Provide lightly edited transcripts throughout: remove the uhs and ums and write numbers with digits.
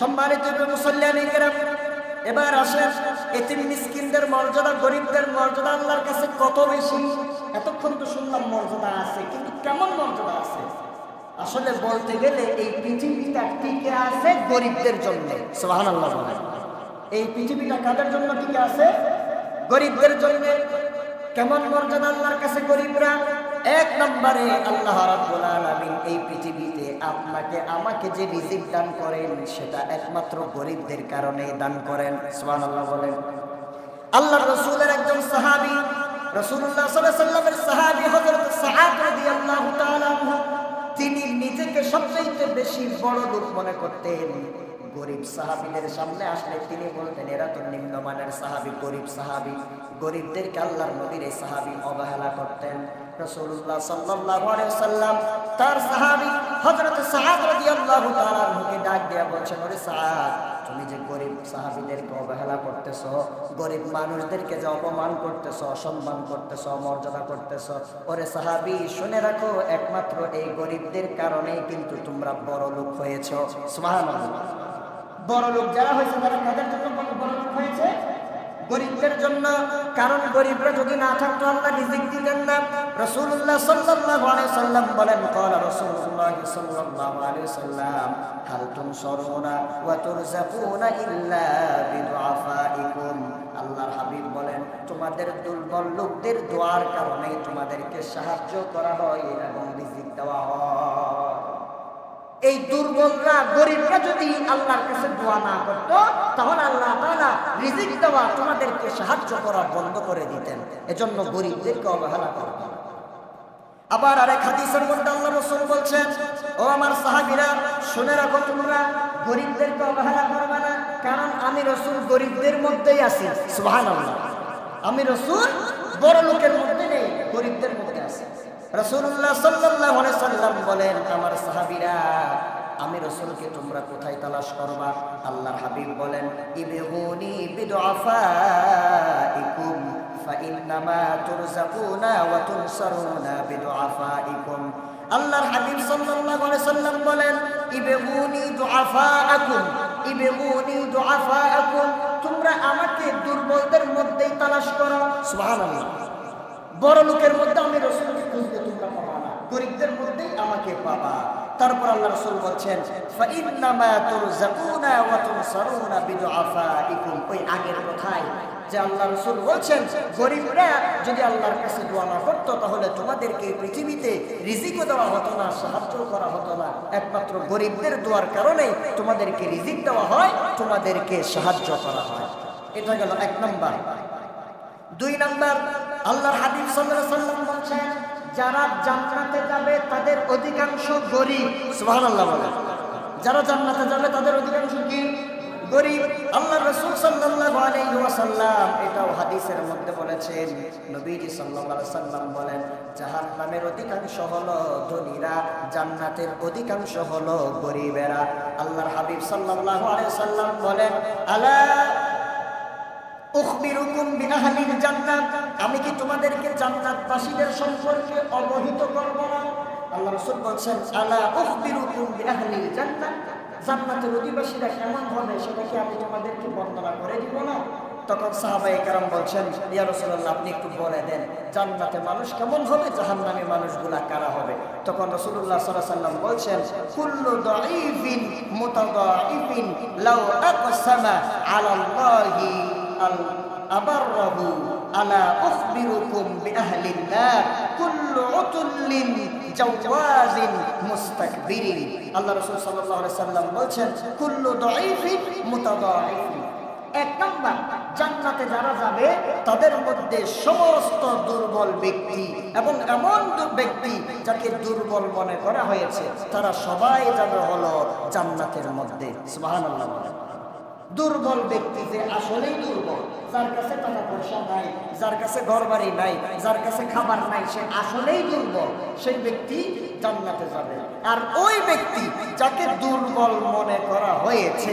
সম্মানিত মুসল্লিয়ানে কেরাম, এবার আসেন এতিম মিসকিনদের মর্যাদা, গরিবদের মর্যাদা আল্লাহর কাছে কত বেশি। এতক্ষণ তো শুনলাম মর্যাদা আছে, কিন্তু কেমন মর্যাদা আছে? আসলে বলতে গেলে এই পৃথিবীটা টিকে আছে গরিবদের জন্য। সুবহানাল্লাহ বলেন। এই পৃথিবীটা কাদের জন্য টিকে আছে? গরিবদের জন্য। কেমন মর্যাদা আল্লাহর কাছে গরিবরা? এক নম্বরে আল্লাহ রাব্বুল আলামিন এই পৃথিবীতে আপনাকে আমাকে যে রিজিক দান করেন সেটা একমাত্র গরিবদের কারণে দান করেন। সুবহানাল্লাহ বলেন। আল্লাহর রাসূলের একজন সাহাবী, রাসূলুল্লাহ সাল্লাল্লাহু আলাইহি ওয়াসাল্লামের সাহাবী হযরত সাআদ রাদিয়াল্লাহু তাআলা আনহু, তিনি নিজেকে সবচেয়ে বেশি বড় লোক মনে করতেন। গরিব সাহাবীদের সামনে আসলে তিনি বলতেন, এরা তো নিম্নমানের সাহাবী, গরিব সাহাবী। গরিবদেরকে আল্লাহর নবীর এই সাহাবী অবহেলা করতেন। রাসূলুল্লাহ সাল্লাল্লাহু আলাইহি ওয়াসাল্লাম তার সাহাবী হযরত সাআদ রাদিয়াল্লাহু তাআলা আনহুকে ডাক দিয়ে বলছেন, ওরে সাআদ, তুমি যে গরিব সাহাবীদেরকে অবহেলা করতেছো, গরিব মানুষদেরকে যে অপমান করতেছো, অসম্মান করতেছো, অমর্যাদা করতেছো, ওরে সাহাবী শুনে রাখো, একমাত্র এই গরিবদের কারণেই কিন্তু তোমরা বড় লোক হয়েছো। সুবহানাল্লাহ। বড় লোক যারা হয়েছে তারা কাদের জন্য বড় লোক হয়েছে? গরিবদের জন্য। কারণ গরিবরা যদি না থাকতো আল্লাহ রিজিক দিতেন না। রাসূলুল্লাহ সাল্লাল্লাহু আলাইহি ওয়াসাল্লাম বলেন, ক্বালা রাসূলুল্লাহ সাল্লাল্লাহু আলাইহি ওয়াসাল্লাম, হাল তুনসারুনা ওয়া তুরযাকুনা ইল্লা বিদুআফাইকুম। আল্লাহর হাবিব বলেন, তোমাদের দুর্বল লোকদের দোয়ার কারণে তোমাদেরকে সাহায্য করা হয় এবং রিজিক দেওয়া হয়। এই দুর্বলরা, গরিবরা যদি আল্লাহর কাছে দোয়া না করত, তাহলে আল্লাহ তাআলা রিজিক দেওয়া, তোমাদেরকে সাহায্য করা বন্ধ করে দিতেন। এজন্য গরিবদেরকে অবহেলা করবেন। আবার আরেক হাদিসের মধ্যে আল্লাহ রাসূল বলছেন, ও আমার সাহাবীরা শুনে রাখো, তোমরা গরিবদেরকে অবহেলা করবে না, কারণ আমি রাসূল গরিবদের মধ্যেই আছি। সুবহানাল্লাহ। আমি রাসূল বড় লোকের মধ্যে নেই, গরিবদের মধ্যে আছি। রাসূলুল্লাহ সাল্লাল্লাহু আলাইহি ওয়াসাল্লাম বলেন, আমার সাহাবীরা, আমি রাসূলকে তোমরা কোথায় তালাশ করবা? আল্লাহর হাবিব বলেন, ইবগুনি বিদুআফাইকুম ফাইন্নামা তুরযাকুনা ওয়া তুনসারুনা বিদুআফাইকুম। আল্লাহর হাবিব সাল্লাল্লাহু আলাইহি ওয়াসাল্লাম বলেন, ইবগুনি দুআফাআকুম, ইবগুনি দুআফাআকুম, তোমরা আমাকে দুর্বলদের মধ্যেই তালাশ করো। সুবহানাল্লাহ। বড় লোকের মধ্যে আমি রাসূলকে খুঁজতে তোমরা পাবা না, গরিবদের মধ্যেই আমাকে পাবা। তারপর আল্লাহ রাসূল বলছেন, ফাইন্নামা তুরযাকুনা ওয়া তুনসারুনা বিদুআফাইকুম। ওই আগের কথাই যে আল্লাহ রাসূল বলছেন, গরিবরা যদি আল্লাহর কাছে দোয়া না করতো তাহলে তোমাদেরকে পৃথিবীতে রিজিকও দেওয়া হতো না, সাহায্য করা হতো না। একমাত্র গরিবদের দোয়ার কারণে তোমাদেরকে রিজিক দেওয়া হয়, তোমাদেরকে সাহায্য করা হয়। এটা গেল এক নাম্বার। দুই নাম্বার, আল্লাহর হাবিব সাল্লাল্লাহু আলাইহি ওয়াসাল্লাম বলেন, যারা জান্নাতে যাবে তাদের অধিকাংশ গরিব। সুবহানাল্লাহ বলেন। যারা জান্নাতে যাবে তাদের অধিকাংশ কি? গরিব। আল্লাহর রাসূল সাল্লাল্লাহু আলাইহি ওয়াসাল্লাম এটাও হাদিসের মধ্যে বলেছেন, নবীজি সাল্লাল্লাহু আলাইহি ওয়াসাল্লাম বলেন, জাহান্নামের অধিকাংশ হলো ধনীরা, জান্নাতের অধিকাংশ হলো গরিবেরা। আল্লাহর হাবিব সাল্লাল্লাহু আলাইহি ওয়াসাল্লাম বলেন, আলা উখবিরুকুম বিআহলিল জান্নাত, আমি কি তোমাদেরকে জান্নাতবাসীদের সম্পর্কে অবহিত করব না? আল্লাহ রাসূল বলেন, আলা উখবিরুকুম বিআহলিল জান্নাত, জান্নাতের অধিবাসীরা কেমন হবে সেটা কি আমি তোমাদেরকে বর্ণনা করে দিব না? তখন সাহাবায়ে কেরাম বলছেন, ইয়া রাসূলুল্লাহ, আপনি একটু বলে দেন জান্নাতে মানুষ কেমন হবে, জাহান্নামে মানুষগুলা কারা হবে? তখন রাসূলুল্লাহ সাল্লাল্লাহু আলাইহি ওয়াসাল্লাম বলছেন, কুল্লু দাঈফিন মুতাদাঈফিন লাউ আকসামা আলাল্লাহি আবাররাহু আলা উখবিরুকুম বিআহলিন নার কুল্লু উতুল্লিন জাওয়াজিন মুস্তাকবিরিন। আল্লাহ রাসূল সাল্লাল্লাহু আলাইহি ওয়াসাল্লাম বলেন, কুল্লু দাঈফিন মুতাদাঈফিন। এক নাম্বার, জান্নাতে যারা যাবে তাদের মধ্যে সমস্ত দুর্বল ব্যক্তি এবং এমন ব্যক্তি যাকে দুর্বল মনে করা হয়েছে তারা সবাই যাবে হলো জান্নাতের মধ্যে। সুবহানাল্লাহ। দুর্বল ব্যক্তি যে আসলেই দুর্বল, যার কাছে টাকা পয়সা নাই, যার কাছে ঘরবাড়ি নাই, যার কাছে খাবার নাই, সে আসলেই দুর্বল, সেই ব্যক্তি জান্নাতে যাবে। আর ওই ব্যক্তি যাকে দুর্বল মনে করা হয়েছে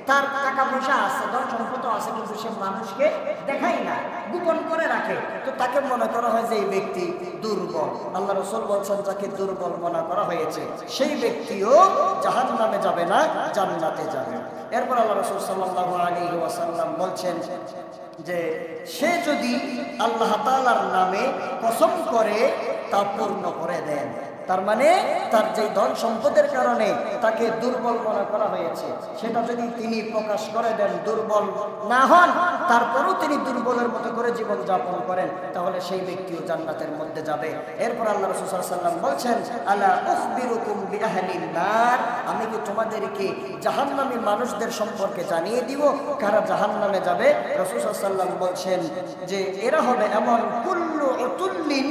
তার টাকা পয়সা আছে, ধন সম্পদ আছে, কিন্তু সে মানুষকে দেখায় না, গোপন করে রাখে, তো তাকে মনে করা হয় যে এই ব্যক্তি দুর্বল। আল্লাহ রাসূল বলছেন যাকে দুর্বল মনে করা হয়েছে সেই ব্যক্তিও জাহান্নামে যাবে না, জান্নাতে যাবে। এরপর আল্লাহ রাসূল সাল্লাল্লাহু আলাইহি ওয়াসাল্লাম বলছেন যে সে যদি আল্লাহ তাআলার নামে কসম করে তা পূর্ণ করে দেন, তার মানে তার যে ধন সম্পদের কারণে তাকে দুর্বল মনে করা হয়েছে সেটা যদি তিনি প্রকাশ করে দেন, দুর্বল না হন, তারপরেও তিনি দুর্বলের মতো করে জীবন যাপন করেন, তাহলে সেই ব্যক্তিও জান্নাতের মধ্যে যাবে। এরপর আল্লাহ রাসূল সাল্লাল্লাহু আলাইহি ওয়াসাল্লাম বলছেন আলা উখবিরুকুম বিআহলিন নার, আমি কি তোমাদেরকে জাহান্নামী মানুষদের সম্পর্কে জানিয়ে দিব কারা জাহান্নামে যাবে? রাসূল সাল্লাল্লাহু আলাইহি ওয়াসাল্লাম বলছেন যে এরা হবে এমন কুল্লু উতুল্লিন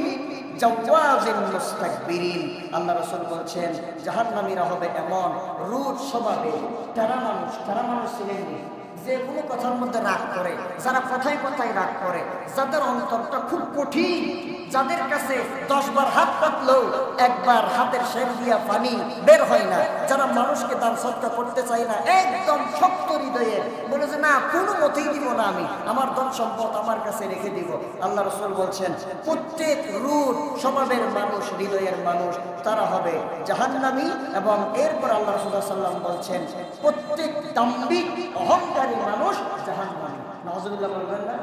জাওয়াজিন মুস্তাকবিরিন। আল্লাহ রাসূল বলছেন জাহান্নামীরা হবে এমন রূঢ় স্বভাবের তারা মানুষ ছিলেন যে কোনো কথার মধ্যে রাগ করে, যারা কথায় কথায় রাগ করে, যাদের অন্তরটা খুব কঠিন, যাদের কাছে 10 বার হাত পাতলেও একবার হাতের শের দিয়া পানি বের হয় না, যারা মানুষকে দান সৎকার করতে চায় না, একদম শক্ত হৃদয়ে বলে যে না কোনো মতেই দিব না, আমি আমার ধন সম্পদ আমার কাছে রেখে দিব। আল্লাহ রাসূল বলছেন প্রত্যেক রূঢ় স্বভাবের মানুষ, হৃদয়ের মানুষ তারা হবে জাহান্নামী। এবং এরপর আল্লাহ রাসূল সাল্লাল্লাহু আলাইহি ওয়াসাল্লাম বলছেন প্রত্যেক দাম্ভিক অহংকারী মানুষ জাহান্নামী। নাউযুবিল্লাহ বলবেন না?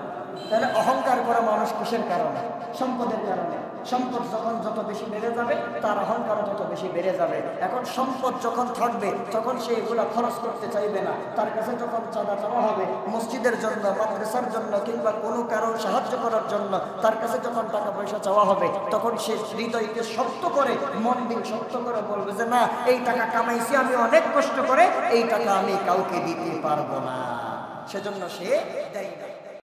তাহলে অহংকার করা মানুষ কিসের কারণে? সম্পদের কারণে। সম্পদ যখন যত বেশি বেড়ে যাবে তার অহংকার তত বেশি বেড়ে যাবে। এখন সম্পদ যখন থাকবে তখন সে এগুলা খরচ করতে চাইবে না, তার কাছে যখন চাঁদা চাওয়া হবে মসজিদের জন্য, মাদ্রাসার জন্য কিংবা কোনো কারো সাহায্য করার জন্য, তার কাছে যখন টাকা পয়সা চাওয়া হবে তখন সে হৃদয়কে শক্ত করে, মন দিন শক্ত করে বলবে যে না এই টাকা কামাইছি আমি অনেক কষ্ট করে, এই টাকা আমি কাউকে দিতে পারবো না, সেজন্য সে দেয় না।